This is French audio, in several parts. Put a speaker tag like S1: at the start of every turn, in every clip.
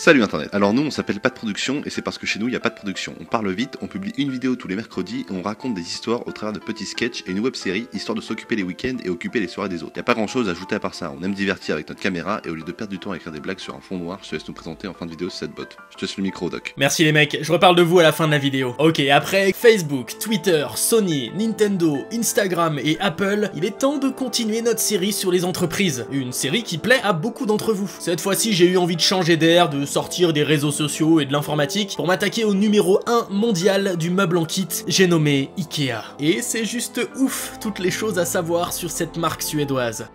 S1: Salut internet. Alors nous on s'appelle Pas de Production et c'est parce que chez nous il n'y a pas de production. On parle vite, on publie une vidéo tous les mercredis et on raconte des histoires au travers de petits sketchs et une web série histoire de s'occuper les week-ends et occuper les soirées des autres. Y a pas grand chose à ajouter à part ça, on aime divertir avec notre caméra et au lieu de perdre du temps à écrire des blagues sur un fond noir, je te laisse nous présenter en fin de vidéo cette bot. Je te laisse le micro Doc.
S2: Merci les mecs, je reparle de vous à la fin de la vidéo. Ok, après Facebook, Twitter, Sony, Nintendo, Instagram et Apple, il est temps de continuer notre série sur les entreprises. Une série qui plaît à beaucoup d'entre vous. Cette fois-ci j'ai eu envie de changer d'air, de sortir des réseaux sociaux et de l'informatique pour m'attaquer au numéro 1 mondial du meuble en kit, j'ai nommé Ikea. Et c'est juste ouf toutes les choses à savoir sur cette marque suédoise.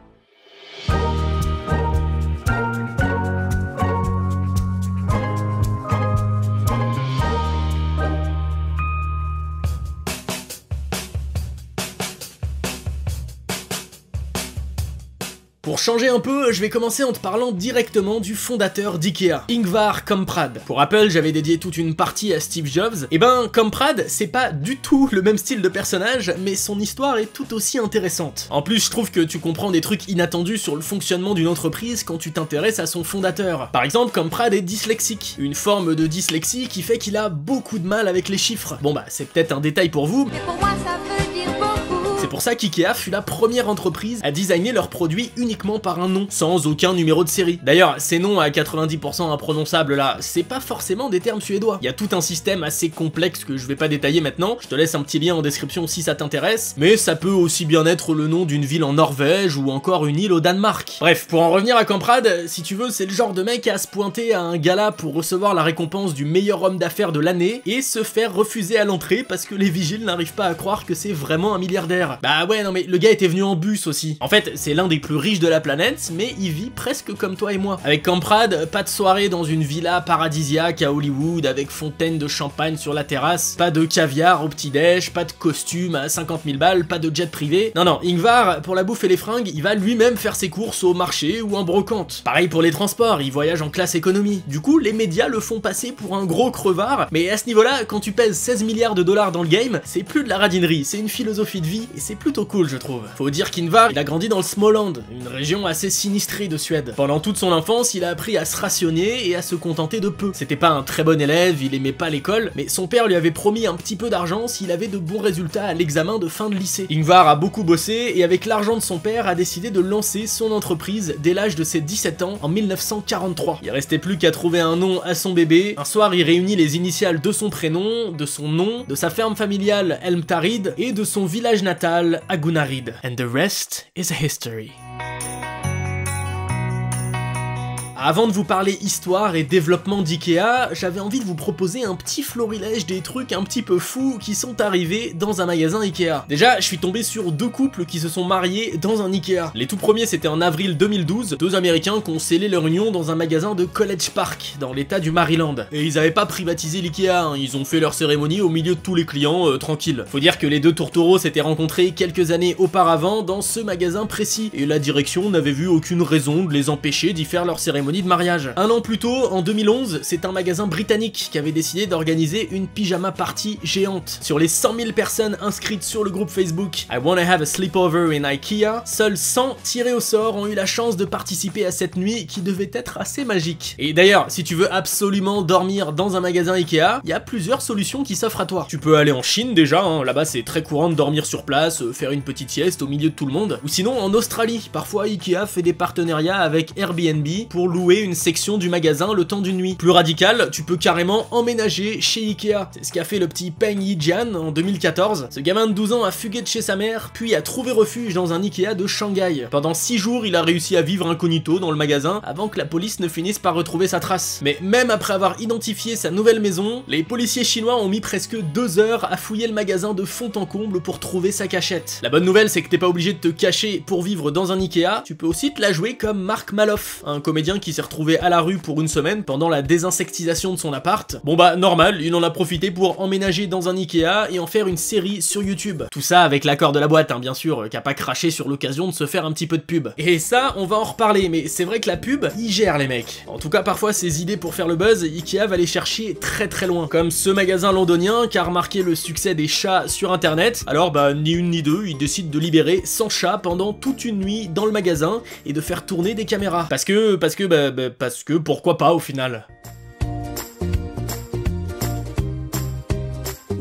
S2: Pour changer un peu, je vais commencer en te parlant directement du fondateur d'Ikea, Ingvar Kamprad. Pour Apple, j'avais dédié toute une partie à Steve Jobs. Et ben, Kamprad, c'est pas du tout le même style de personnage, mais son histoire est tout aussi intéressante. En plus, je trouve que tu comprends des trucs inattendus sur le fonctionnement d'une entreprise quand tu t'intéresses à son fondateur. Par exemple, Kamprad est dyslexique, une forme de dyslexie qui fait qu'il a beaucoup de mal avec les chiffres. Bon bah, c'est peut-être un détail pour vous, mais pour moi ça veut dire beaucoup. C'est pour ça qu'Ikea fut la première entreprise à designer leurs produits uniquement par un nom, sans aucun numéro de série. D'ailleurs, ces noms à 90% imprononçables là, c'est pas forcément des termes suédois. Il y a tout un système assez complexe que je vais pas détailler maintenant, je te laisse un petit lien en description si ça t'intéresse, mais ça peut aussi bien être le nom d'une ville en Norvège ou encore une île au Danemark. Bref, pour en revenir à Kamprad, si tu veux, c'est le genre de mec à se pointer à un gala pour recevoir la récompense du meilleur homme d'affaires de l'année et se faire refuser à l'entrée parce que les vigiles n'arrivent pas à croire que c'est vraiment un milliardaire. Bah ouais, non mais le gars était venu en bus aussi. En fait, c'est l'un des plus riches de la planète, mais il vit presque comme toi et moi. Avec Kamprad, pas de soirée dans une villa paradisiaque à Hollywood avec fontaine de champagne sur la terrasse, pas de caviar au petit-déj, pas de costume à 50 000 balles, pas de jet privé. Non, Ingvar, pour la bouffe et les fringues, il va lui-même faire ses courses au marché ou en brocante. Pareil pour les transports, il voyage en classe économie. Du coup, les médias le font passer pour un gros crevard, mais à ce niveau-là, quand tu pèses 16 milliards de dollars dans le game, c'est plus de la radinerie, c'est une philosophie de vie, et c'est plutôt cool, je trouve. Faut dire qu'Ingvar, il a grandi dans le Småland, une région assez sinistrée de Suède. Pendant toute son enfance, il a appris à se rationner et à se contenter de peu. C'était pas un très bon élève, il aimait pas l'école, mais son père lui avait promis un petit peu d'argent s'il avait de bons résultats à l'examen de fin de lycée. Ingvar a beaucoup bossé et avec l'argent de son père a décidé de lancer son entreprise dès l'âge de ses 17 ans en 1943. Il restait plus qu'à trouver un nom à son bébé. Un soir, il réunit les initiales de son prénom, de son nom, de sa ferme familiale Elmtarid et de son village natal Agunarid. And the rest is a history. Avant de vous parler histoire et développement d'Ikea, j'avais envie de vous proposer un petit florilège des trucs un petit peu fous qui sont arrivés dans un magasin Ikea. Déjà, je suis tombé sur deux couples qui se sont mariés dans un Ikea. Les tout premiers, c'était en avril 2012, deux Américains qui ont scellé leur union dans un magasin de College Park, dans l'état du Maryland. Et ils avaient pas privatisé l'Ikea, hein. Ils ont fait leur cérémonie au milieu de tous les clients, tranquille. Faut dire que les deux tourtereaux s'étaient rencontrés quelques années auparavant dans ce magasin précis, et la direction n'avait vu aucune raison de les empêcher d'y faire leur cérémonie de mariage. Un an plus tôt, en 2011, c'est un magasin britannique qui avait décidé d'organiser une pyjama party géante. Sur les 100 000 personnes inscrites sur le groupe Facebook I Wanna Have a Sleepover in Ikea, seuls 100 tirés au sort ont eu la chance de participer à cette nuit qui devait être assez magique. Et d'ailleurs, si tu veux absolument dormir dans un magasin Ikea, il y a plusieurs solutions qui s'offrent à toi. Tu peux aller en Chine déjà, hein, là-bas c'est très courant de dormir sur place, faire une petite sieste au milieu de tout le monde. Ou sinon en Australie, parfois Ikea fait des partenariats avec Airbnb pour louer une section du magasin le temps d'une nuit. Plus radical, tu peux carrément emménager chez Ikea. C'est ce qu'a fait le petit Peng Yi-jian en 2014. Ce gamin de 12 ans a fugué de chez sa mère, puis a trouvé refuge dans un Ikea de Shanghai. Pendant 6 jours, il a réussi à vivre incognito dans le magasin avant que la police ne finisse par retrouver sa trace. Mais même après avoir identifié sa nouvelle maison, les policiers chinois ont mis presque 2 heures à fouiller le magasin de fond en comble pour trouver sa cachette. La bonne nouvelle, c'est que t'es pas obligé de te cacher pour vivre dans un Ikea, tu peux aussi te la jouer comme Mark Maloff, un comédien qui s'est retrouvé à la rue pour une semaine pendant la désinsectisation de son appart. Bon bah normal, il en a profité pour emménager dans un Ikea et en faire une série sur YouTube. Tout ça avec l'accord de la boîte, hein, bien sûr, qui a pas craché sur l'occasion de se faire un petit peu de pub. Et ça, on va en reparler, mais c'est vrai que la pub, ils gèrent les mecs. En tout cas, parfois, ces idées pour faire le buzz, Ikea va les chercher très très loin. Comme ce magasin londonien qui a remarqué le succès des chats sur internet, alors bah ni une ni deux, ils décident de libérer 100 chats pendant toute une nuit dans le magasin et de faire tourner des caméras. Parce que pourquoi pas au final.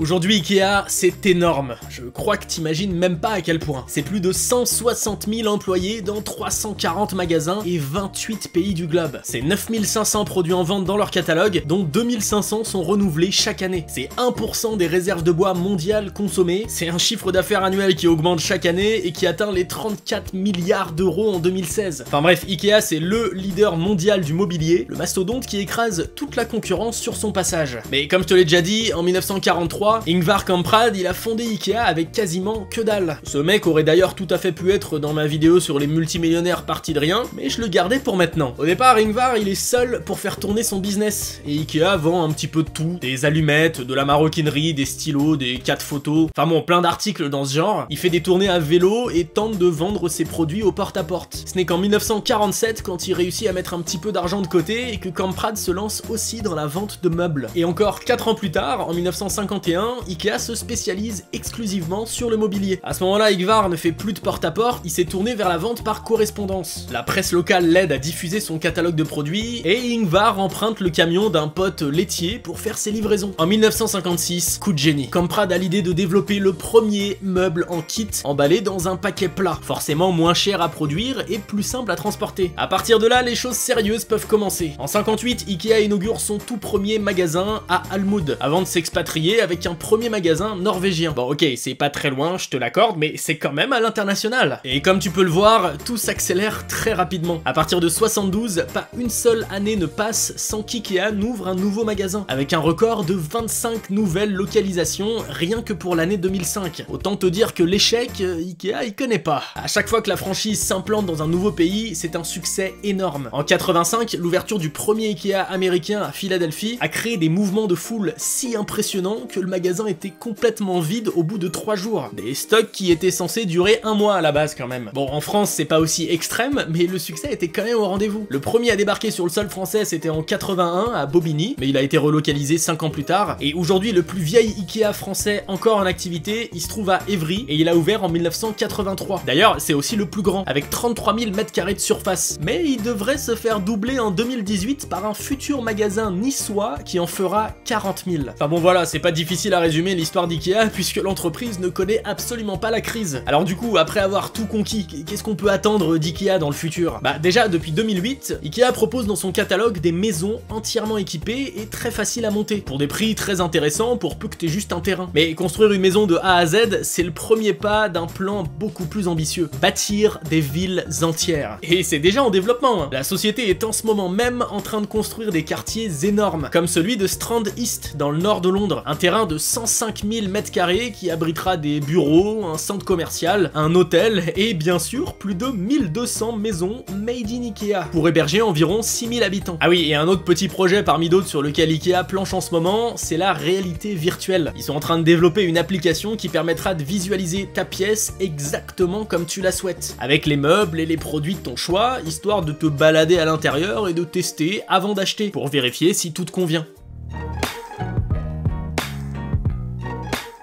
S2: Aujourd'hui Ikea, c'est énorme. Je crois que t'imagines même pas à quel point. C'est plus de 160 000 employés dans 340 magasins et 28 pays du globe. C'est 9500 produits en vente dans leur catalogue, dont 2500 sont renouvelés chaque année. C'est 1% des réserves de bois mondiales consommées. C'est un chiffre d'affaires annuel qui augmente chaque année et qui atteint les 34 milliards d'euros en 2016. Enfin bref, Ikea c'est le leader mondial du mobilier, le mastodonte qui écrase toute la concurrence sur son passage. Mais comme je te l'ai déjà dit, en 1943, Ingvar Kamprad il a fondé Ikea avec quasiment que dalle. Ce mec aurait d'ailleurs tout à fait pu être dans ma vidéo sur les multimillionnaires partis de rien, mais je le gardais pour maintenant. Au départ, Ingvar il est seul pour faire tourner son business, et Ikea vend un petit peu de tout, des allumettes, de la maroquinerie, des stylos, des 4 photos, enfin bon, plein d'articles dans ce genre. Il fait des tournées à vélo et tente de vendre ses produits au porte-à-porte. Ce n'est qu'en 1947 quand il réussit à mettre un petit peu d'argent de côté et que Kamprad se lance aussi dans la vente de meubles. Et encore 4 ans plus tard, en 1951, Ikea se spécialise exclusivement sur le mobilier. À ce moment-là, Ingvar ne fait plus de porte-à-porte, il s'est tourné vers la vente par correspondance. La presse locale l'aide à diffuser son catalogue de produits et Ingvar emprunte le camion d'un pote laitier pour faire ses livraisons. En 1956, coup de génie. Kamprad a l'idée de développer le premier meuble en kit emballé dans un paquet plat, forcément moins cher à produire et plus simple à transporter. À partir de là, les choses sérieuses peuvent commencer. En 58, Ikea inaugure son tout premier magasin à Almud, avant de s'expatrier avec un premier magasin norvégien. Bon ok, c'est pas très loin, je te l'accorde, mais c'est quand même à l'international. Et comme tu peux le voir, tout s'accélère très rapidement. À partir de 72, pas une seule année ne passe sans qu'Ikea n'ouvre un nouveau magasin, avec un record de 25 nouvelles localisations rien que pour l'année 2005. Autant te dire que l'échec, Ikea il connaît pas. À chaque fois que la franchise s'implante dans un nouveau pays, c'est un succès énorme. En 85, l'ouverture du premier Ikea américain à Philadelphie a créé des mouvements de foule si impressionnants que le magasin était complètement vide au bout de 3 jours. Des stocks qui étaient censés durer 1 mois à la base quand même. Bon, en France c'est pas aussi extrême, mais le succès était quand même au rendez-vous. Le premier à débarquer sur le sol français c'était en 81 à Bobigny, mais il a été relocalisé 5 ans plus tard. Et aujourd'hui le plus vieil Ikea français encore en activité, il se trouve à Évry et il a ouvert en 1983. D'ailleurs c'est aussi le plus grand, avec 33 000 m² de surface. Mais il devrait se faire doubler en 2018 par un futur magasin niçois qui en fera 40 000. Enfin bon voilà, c'est pas difficile à résumer l'histoire d'Ikea puisque l'entreprise ne connaît absolument pas la crise. Alors du coup, après avoir tout conquis, qu'est-ce qu'on peut attendre d'Ikea dans le futur? Bah déjà, depuis 2008, Ikea propose dans son catalogue des maisons entièrement équipées et très faciles à monter, pour des prix très intéressants pour peu que t'aies juste un terrain. Mais construire une maison de A à Z, c'est le premier pas d'un plan beaucoup plus ambitieux. Bâtir des villes entières. Et c'est déjà en développement, hein. La société est en ce moment même en train de construire des quartiers énormes, comme celui de Strand East, dans le nord de Londres. Un terrain de 105 000 m² qui abritera des bureaux, un centre commercial, un hôtel et bien sûr plus de 1200 maisons made in Ikea, pour héberger environ 6000 habitants. Ah oui, et un autre petit projet parmi d'autres sur lequel Ikea planche en ce moment, c'est la réalité virtuelle. Ils sont en train de développer une application qui permettra de visualiser ta pièce exactement comme tu la souhaites, avec les meubles et les produits de ton choix, histoire de te balader à l'intérieur et de tester avant d'acheter, pour vérifier si tout te convient.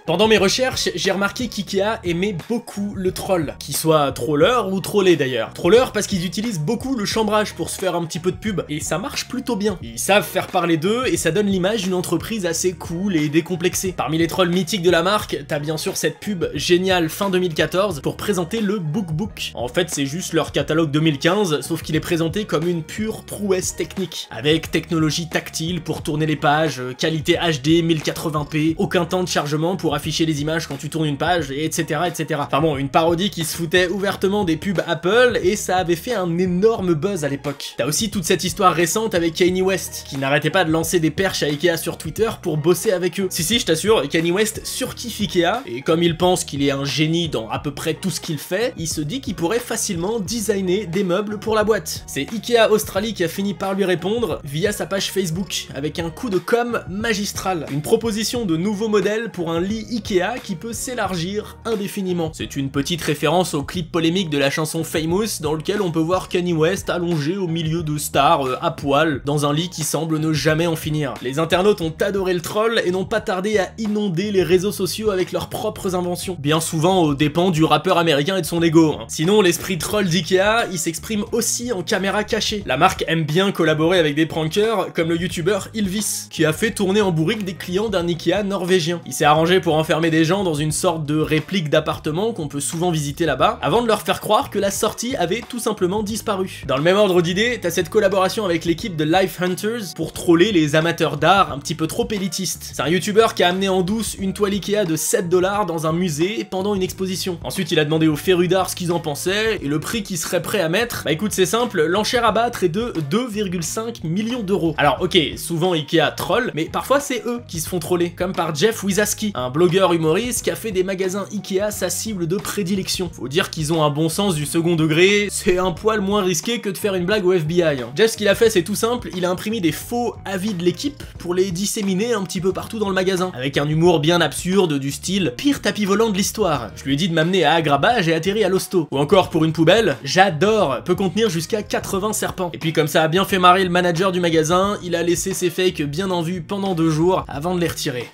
S2: Pendant mes recherches, j'ai remarqué qu'Ikea aimait beaucoup le troll, qu'il soit troller ou trollé d'ailleurs. Troller parce qu'ils utilisent beaucoup le chambrage pour se faire un petit peu de pub, et ça marche plutôt bien. Ils savent faire parler d'eux et ça donne l'image d'une entreprise assez cool et décomplexée. Parmi les trolls mythiques de la marque, t'as bien sûr cette pub géniale fin 2014 pour présenter le BookBook. En fait, c'est juste leur catalogue 2015, sauf qu'il est présenté comme une pure prouesse technique, avec technologie tactile pour tourner les pages, qualité HD 1080p, aucun temps de chargement pour afficher les images quand tu tournes une page, etc. etc. Enfin bon, une parodie qui se foutait ouvertement des pubs Apple et ça avait fait un énorme buzz à l'époque. T'as aussi toute cette histoire récente avec Kanye West, qui n'arrêtait pas de lancer des perches à Ikea sur Twitter pour bosser avec eux. Si, je t'assure, Kanye West surkiffe Ikea, et comme il pense qu'il est un génie dans à peu près tout ce qu'il fait, il se dit qu'il pourrait facilement designer des meubles pour la boîte. C'est Ikea Australie qui a fini par lui répondre via sa page Facebook, avec un coup de com' magistral. Une proposition de nouveaux modèles pour un lit Ikea qui peut s'élargir indéfiniment. C'est une petite référence au clip polémique de la chanson Famous dans lequel on peut voir Kanye West allongé au milieu de stars à poil dans un lit qui semble ne jamais en finir. Les internautes ont adoré le troll et n'ont pas tardé à inonder les réseaux sociaux avec leurs propres inventions, bien souvent aux dépens du rappeur américain et de son ego. Sinon, l'esprit troll d'Ikea, il s'exprime aussi en caméra cachée. La marque aime bien collaborer avec des prankers comme le youtubeur Ylvis, qui a fait tourner en bourrique des clients d'un Ikea norvégien. Il s'est arrangé pour enfermer des gens dans une sorte de réplique d'appartement qu'on peut souvent visiter là-bas, avant de leur faire croire que la sortie avait tout simplement disparu. Dans le même ordre d'idées, t'as cette collaboration avec l'équipe de Life Hunters pour troller les amateurs d'art un petit peu trop élitistes. C'est un youtubeur qui a amené en douce une toile Ikea de 7 $ dans un musée pendant une exposition. Ensuite, il a demandé aux férus d'art ce qu'ils en pensaient, et le prix qu'ils seraient prêts à mettre, bah écoute, c'est simple, l'enchère à battre est de 2,5 millions d'euros. Alors ok, souvent Ikea troll, mais parfois c'est eux qui se font troller, comme par Jeff Wizaski, un blogueur humoriste qui a fait des magasins Ikea sa cible de prédilection. Faut dire qu'ils ont un bon sens du second degré, c'est un poil moins risqué que de faire une blague au FBI. Jeff, ce qu'il a fait, c'est tout simple, il a imprimé des faux avis de l'équipe pour les disséminer un petit peu partout dans le magasin, avec un humour bien absurde du style « pire tapis volant de l'histoire ». Je lui ai dit de m'amener à Agrabah, j'ai atterri à l'hosto. Ou encore pour une poubelle, j'adore, peut contenir jusqu'à 80 serpents. Et puis comme ça a bien fait marrer le manager du magasin, il a laissé ses fakes bien en vue pendant 2 jours avant de les retirer.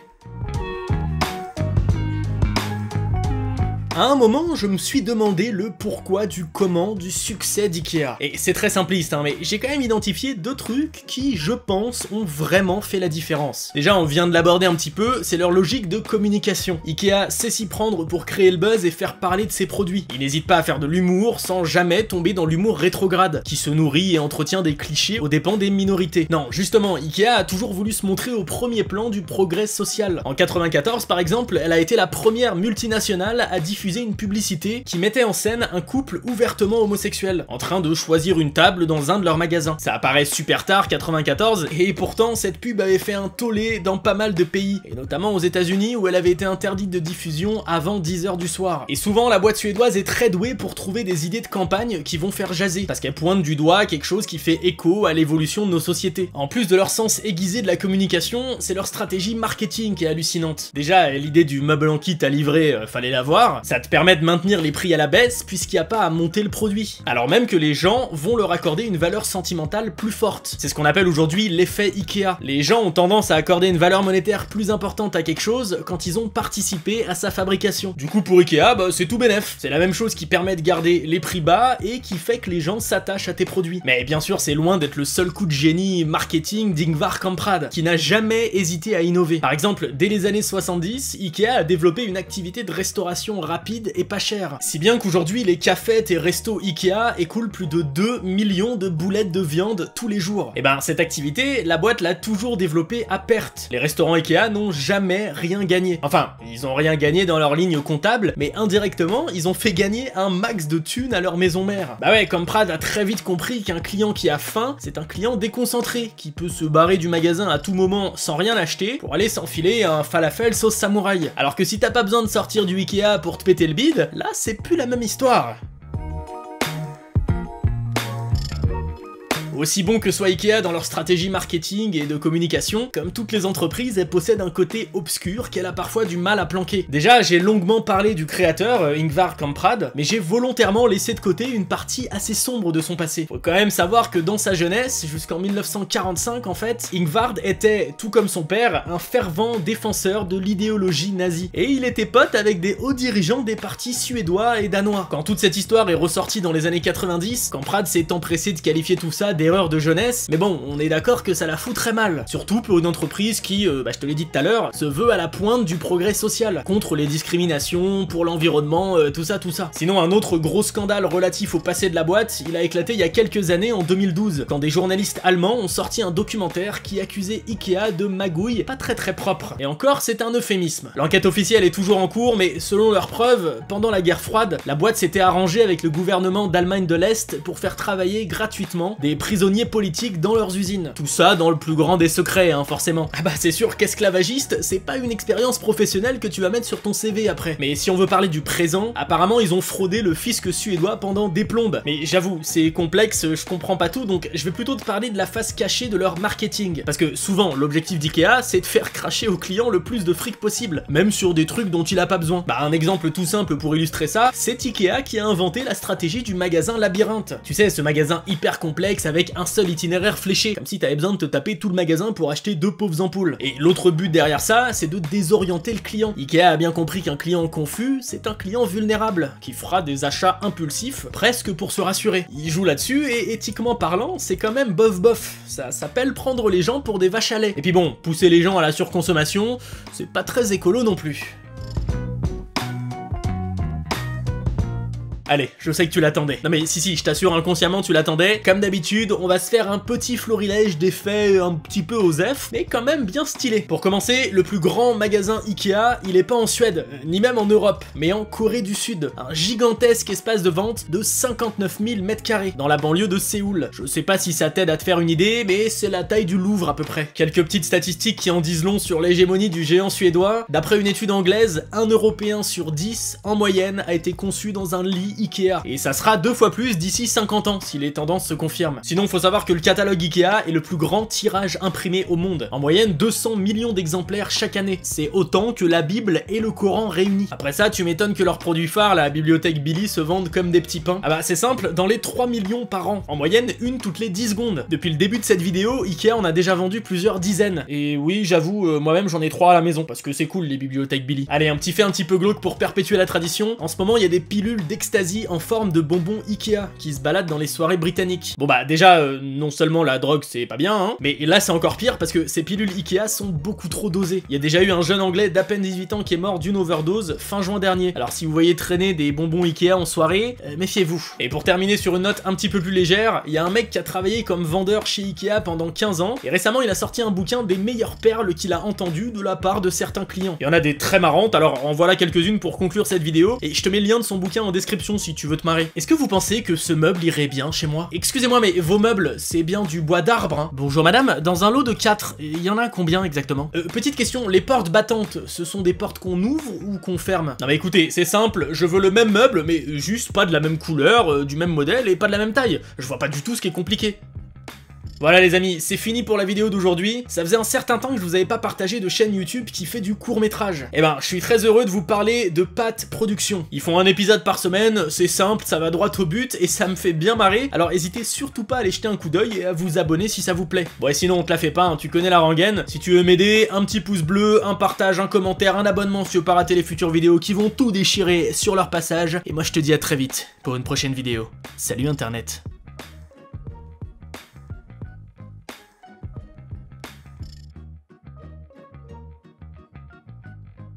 S2: À un moment, je me suis demandé le pourquoi du comment du succès d'Ikea. Et c'est très simpliste, mais j'ai quand même identifié 2 trucs qui, je pense, ont vraiment fait la différence. Déjà, on vient de l'aborder un petit peu, c'est leur logique de communication. Ikea sait s'y prendre pour créer le buzz et faire parler de ses produits. Il n'hésite pas à faire de l'humour sans jamais tomber dans l'humour rétrograde, qui se nourrit et entretient des clichés aux dépens des minorités. Non, justement, Ikea a toujours voulu se montrer au premier plan du progrès social. En 94, par exemple, elle a été la première multinationale à diffuser une publicité qui mettait en scène un couple ouvertement homosexuel, en train de choisir une table dans un de leurs magasins. Ça apparaît super tard, 94, et pourtant cette pub avait fait un tollé dans pas mal de pays, et notamment aux États-Unis où elle avait été interdite de diffusion avant 10 h du soir. Et souvent la boîte suédoise est très douée pour trouver des idées de campagne qui vont faire jaser, parce qu'elle pointe du doigt quelque chose qui fait écho à l'évolution de nos sociétés. En plus de leur sens aiguisé de la communication, c'est leur stratégie marketing qui est hallucinante. Déjà, l'idée du meuble en kit à livrer, fallait l'avoir, ça te permet de maintenir les prix à la baisse puisqu'il n'y a pas à monter le produit. Alors même que les gens vont leur accorder une valeur sentimentale plus forte. C'est ce qu'on appelle aujourd'hui l'effet Ikea. Les gens ont tendance à accorder une valeur monétaire plus importante à quelque chose quand ils ont participé à sa fabrication. Du coup pour Ikea, c'est tout bénef. C'est la même chose qui permet de garder les prix bas et qui fait que les gens s'attachent à tes produits. Mais bien sûr c'est loin d'être le seul coup de génie marketing d'Ingvar Kamprad, qui n'a jamais hésité à innover. Par exemple, dès les années 70, Ikea a développé une activité de restauration rapide et pas cher. Si bien qu'aujourd'hui, les cafés et restos Ikea écoulent plus de 2 millions de boulettes de viande tous les jours. Et ben, cette activité, la boîte l'a toujours développée à perte. Les restaurants Ikea n'ont jamais rien gagné. Enfin, ils ont rien gagné dans leur ligne comptable, mais indirectement, ils ont fait gagner un max de thunes à leur maison mère. Bah ouais, Kamprad a très vite compris qu'un client qui a faim, c'est un client déconcentré, qui peut se barrer du magasin à tout moment sans rien acheter, pour aller s'enfiler un falafel sauce samouraï. Alors que si t'as pas besoin de sortir du Ikea pour te péter le bide, là c'est plus la même histoire. Aussi bon que soit Ikea dans leur stratégie marketing et de communication, comme toutes les entreprises, elles possèdent un côté obscur qu'elle a parfois du mal à planquer. Déjà, j'ai longuement parlé du créateur, Ingvar Kamprad, mais j'ai volontairement laissé de côté une partie assez sombre de son passé. Faut quand même savoir que dans sa jeunesse, jusqu'en 1945 en fait, Ingvar était, tout comme son père, un fervent défenseur de l'idéologie nazie. Et il était pote avec des hauts dirigeants des partis suédois et danois. Quand toute cette histoire est ressortie dans les années 90, Kamprad s'est empressé de qualifier tout ça d'erreur de jeunesse, mais bon, on est d'accord que ça la fout très mal. Surtout pour une entreprise qui, je te l'ai dit tout à l'heure, se veut à la pointe du progrès social, contre les discriminations, pour l'environnement, tout ça. Sinon, un autre gros scandale relatif au passé de la boîte, il a éclaté il y a quelques années, en 2012, quand des journalistes allemands ont sorti un documentaire qui accusait Ikea de magouilles pas très propres. Et encore, c'est un euphémisme. L'enquête officielle est toujours en cours, mais selon leurs preuves, pendant la guerre froide, la boîte s'était arrangée avec le gouvernement d'Allemagne de l'Est pour faire travailler gratuitement des prisonniers politiques dans leurs usines. Tout ça dans le plus grand des secrets, hein, forcément. Ah bah c'est sûr qu'esclavagiste, c'est pas une expérience professionnelle que tu vas mettre sur ton CV après. Mais si on veut parler du présent, apparemment ils ont fraudé le fisc suédois pendant des plombes. Mais j'avoue, c'est complexe, je comprends pas tout, donc je vais plutôt te parler de la face cachée de leur marketing. Parce que souvent, l'objectif d'IKEA, c'est de faire cracher au client le plus de fric possible, même sur des trucs dont il a pas besoin. Bah un exemple tout simple pour illustrer ça, c'est IKEA qui a inventé la stratégie du magasin labyrinthe. Tu sais, ce magasin hyper complexe avec un seul itinéraire fléché, comme si t'avais besoin de te taper tout le magasin pour acheter 2 pauvres ampoules. Et l'autre but derrière ça, c'est de désorienter le client. IKEA a bien compris qu'un client confus, c'est un client vulnérable, qui fera des achats impulsifs, presque pour se rassurer. Il joue là-dessus et éthiquement parlant, c'est quand même bof. Ça s'appelle prendre les gens pour des vaches à lait. Et puis bon, pousser les gens à la surconsommation, c'est pas très écolo non plus. Allez, je sais que tu l'attendais. Non mais si, je t'assure, inconsciemment tu l'attendais. Comme d'habitude, on va se faire un petit florilège d'effets un petit peu osef, mais quand même bien stylé. Pour commencer, le plus grand magasin Ikea, il est pas en Suède, ni même en Europe, mais en Corée du Sud. Un gigantesque espace de vente de 59 000 m², dans la banlieue de Séoul. Je sais pas si ça t'aide à te faire une idée, mais c'est la taille du Louvre à peu près. Quelques petites statistiques qui en disent long sur l'hégémonie du géant suédois. D'après une étude anglaise, un Européen sur 10, en moyenne, a été conçu dans un lit Ikea. Et ça sera 2 fois plus d'ici 50 ans, si les tendances se confirment. Sinon, faut savoir que le catalogue Ikea est le plus grand tirage imprimé au monde. En moyenne, 200 millions d'exemplaires chaque année. C'est autant que la Bible et le Coran réunis. Après ça, tu m'étonnes que leurs produits phares, la bibliothèque Billy, se vendent comme des petits pains. Ah bah c'est simple, dans les 3 millions par an. En moyenne, une toutes les 10 secondes. Depuis le début de cette vidéo, Ikea en a déjà vendu plusieurs dizaines. Et oui, j'avoue, moi-même j'en ai 3 à la maison, parce que c'est cool les bibliothèques Billy. Allez, un petit fait un petit peu glauque pour perpétuer la tradition. En ce moment, il y a des pilules d'ecstasy en forme de bonbons Ikea qui se baladent dans les soirées britanniques. Bon bah déjà, non seulement la drogue c'est pas bien, hein, mais là c'est encore pire parce que ces pilules Ikea sont beaucoup trop dosées. Il y a déjà eu un jeune anglais d'à peine 18 ans qui est mort d'une overdose fin juin dernier. Alors si vous voyez traîner des bonbons Ikea en soirée, méfiez-vous. Et pour terminer sur une note un petit peu plus légère, il y a un mec qui a travaillé comme vendeur chez Ikea pendant 15 ans, et récemment il a sorti un bouquin des meilleures perles qu'il a entendues de la part de certains clients. Il y en a des très marrantes, alors en voilà quelques-unes pour conclure cette vidéo, et je te mets le lien de son bouquin en description si tu veux te marrer. Est-ce que vous pensez que ce meuble irait bien chez moi? Excusez-moi, mais vos meubles, c'est bien du bois d'arbre, hein? Bonjour madame, dans un lot de 4, il y en a combien exactement? Petite question, les portes battantes, ce sont des portes qu'on ouvre ou qu'on ferme? Non mais écoutez, c'est simple, je veux le même meuble, mais juste pas de la même couleur, du même modèle et pas de la même taille. Je vois pas du tout ce qui est compliqué. Voilà les amis, c'est fini pour la vidéo d'aujourd'hui. Ça faisait un certain temps que je vous avais pas partagé de chaîne YouTube qui fait du court-métrage. Et ben, je suis très heureux de vous parler de Pat Productions. Ils font un épisode par semaine, c'est simple, ça va droit au but et ça me fait bien marrer. Alors n'hésitez surtout pas à aller jeter un coup d'œil et à vous abonner si ça vous plaît. Bon et sinon on te la fait pas, hein, tu connais la rengaine. Si tu veux m'aider, un petit pouce bleu, un partage, un commentaire, un abonnement si tu veux pas rater les futures vidéos qui vont tout déchirer sur leur passage. Et moi je te dis à très vite pour une prochaine vidéo. Salut internet.